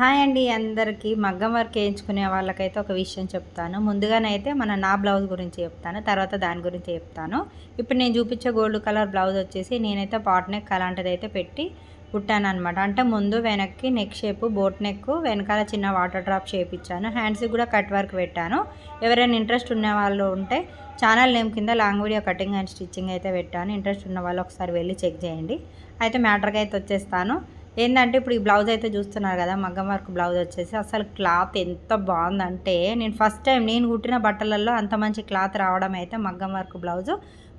Hi అండి అందరికీ. మగ్గం వర్క్ వేయించుకునే వాళ్ళకైతే ఒక విషయం చెప్తాను. ముందుగానైతే నా బ్లౌజ్ గురించి చెప్తాను. తర్వాత దాని గురించి చెప్తాను. ఇప్పుడు నేను చూపించే గోల్డ్ కలర్ బ్లౌజ్ వచ్చేసి నేనైతే పాట్ నెక్ అలాంటిదైతే పెట్టి కుట్టాననమాట. అంటే ముందు వెనక్కి నెక్ షేపు బోట్ నెక్, వెనకాల చిన్న వాటర్ డ్రాప్ షేప్ ఇచ్చాను. హ్యాండ్స్కి కూడా కట్ వర్క్ పెట్టాను. ఎవరైనా ఇంట్రెస్ట్ ఉన్న వాళ్ళు ఉంటే ఛానల్ నేమ్ కింద long video cutting and stitching అయితే పెట్టాను. ఇంట్రెస్ట్ ఉన్న వాళ్ళు ఒకసారి వెళ్ళి చెక్ చేయండి. అయితే మ్యాటర్కి అయితే వచ్చేస్తాను. ఏంటంటే ఇప్పుడు ఈ బ్లౌజ్ అయితే చూస్తున్నారు కదా, మగ్గం వర్క్ బ్లౌజ్ వచ్చేసి అసలు క్లాత్ ఎంత బాగుందంటే, నేను ఫస్ట్ టైం నేను కుట్టిన బట్టలలో అంత మంచి క్లాత్ రావడం అయితే మగ్గం వర్క్ బ్లౌజు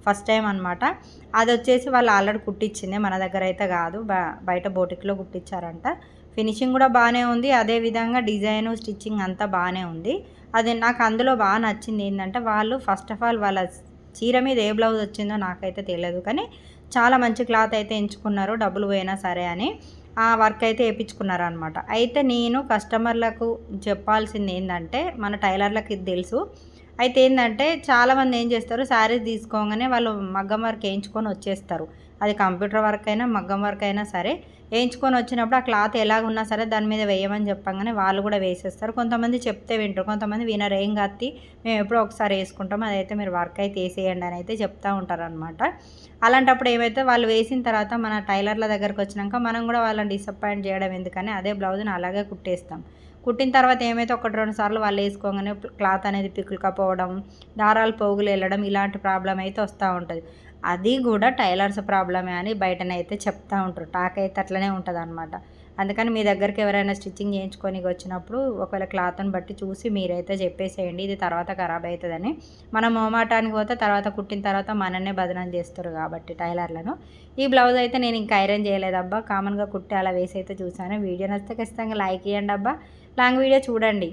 ఫస్ట్ టైం అనమాట. అది వచ్చేసి వాళ్ళు ఆల్రెడీ కుట్టించింది, మన దగ్గర అయితే కాదు, బయట బోటిక్లో కుట్టించారంట. ఫినిషింగ్ కూడా బాగానే ఉంది, అదేవిధంగా డిజైను స్టిచ్చింగ్ అంతా బాగానే ఉంది. అది నాకు అందులో బాగా నచ్చింది ఏంటంటే, వాళ్ళు ఫస్ట్ ఆఫ్ ఆల్ వాళ్ళ చీర మీద ఏ బ్లౌజ్ వచ్చిందో నాకైతే తెలియదు, కానీ చాలా మంచి క్లాత్ అయితే ఎంచుకున్నారు, డబ్బులు పోయినా సరే అని ఆ వర్క్ అయితే వేయించుకున్నారనమాట. అయితే నేను కస్టమర్లకు చెప్పాల్సింది ఏంటంటే, మన టైలర్లకు ఇది తెలుసు. అయితే ఏంటంటే చాలామంది ఏం చేస్తారు, శారీస్ తీసుకోగానే వాళ్ళు మగ్గం వర్క్ వేయించుకొని వచ్చేస్తారు. అది కంప్యూటర్ వర్క్ అయినా మగ్గం వర్క్ అయినా సరే వేయించుకొని వచ్చినప్పుడు ఆ క్లాత్ ఎలాగున్నా సరే దాని మీద వేయమని చెప్పగానే వాళ్ళు కూడా వేసేస్తారు. కొంతమంది చెప్తే వింటారు, కొంతమంది వినరు. ఏం కత్తి మేము ఎప్పుడో ఒకసారి వేసుకుంటాం, అదైతే మీరు వర్క్ అయితే వేసేయండి అని అయితే చెప్తూ ఉంటారనమాట. అలాంటప్పుడు ఏమైతే వాళ్ళు వేసిన తర్వాత మన టైలర్ల దగ్గరకు వచ్చినాక మనం కూడా వాళ్ళని డిసప్పాయింట్ చేయడం ఎందుకని అదే బ్లౌజ్ని అలాగే కుట్టేస్తాం. కుట్టిన తర్వాత ఏమైతే 1-2 సార్లు వాళ్ళు వేసుకోగానే క్లాత్ అనేది పిక్కులుకపోవడం, దారాలు పోగులు వెళ్ళడం, ఇలాంటి ప్రాబ్లం అయితే వస్తూ ఉంటుంది. అది కూడా టైలర్స్ ప్రాబ్లమే అని బయటనైతే చెప్తూ ఉంటారు. టాక్ అయితే అట్లనే ఉంటుంది అనమాట. అందుకని మీ దగ్గరికి ఎవరైనా స్టిచ్చింగ్ చేయించుకొని వచ్చినప్పుడు ఒకవేళ క్లాత్ని బట్టి చూసి మీరైతే చెప్పేసేయండి, ఇది తర్వాత ఖరాబ్ అవుతుందని. మనం మోమాటానికి పోతే తర్వాత కుట్టిన తర్వాత మననే బదనం చేస్తారు కాబట్టి టైలర్లను. ఈ బ్లౌజ్ అయితే నేను ఇంకా ఐరన్ చేయలేదబ్బా, కామన్గా కుట్టి అలా వేసి అయితే చూసాను. వీడియో నచ్చితే ఖచ్చితంగా లైక్ ఇవ్వండి అబ్బా, లాంగ్ వీడియో చూడండి.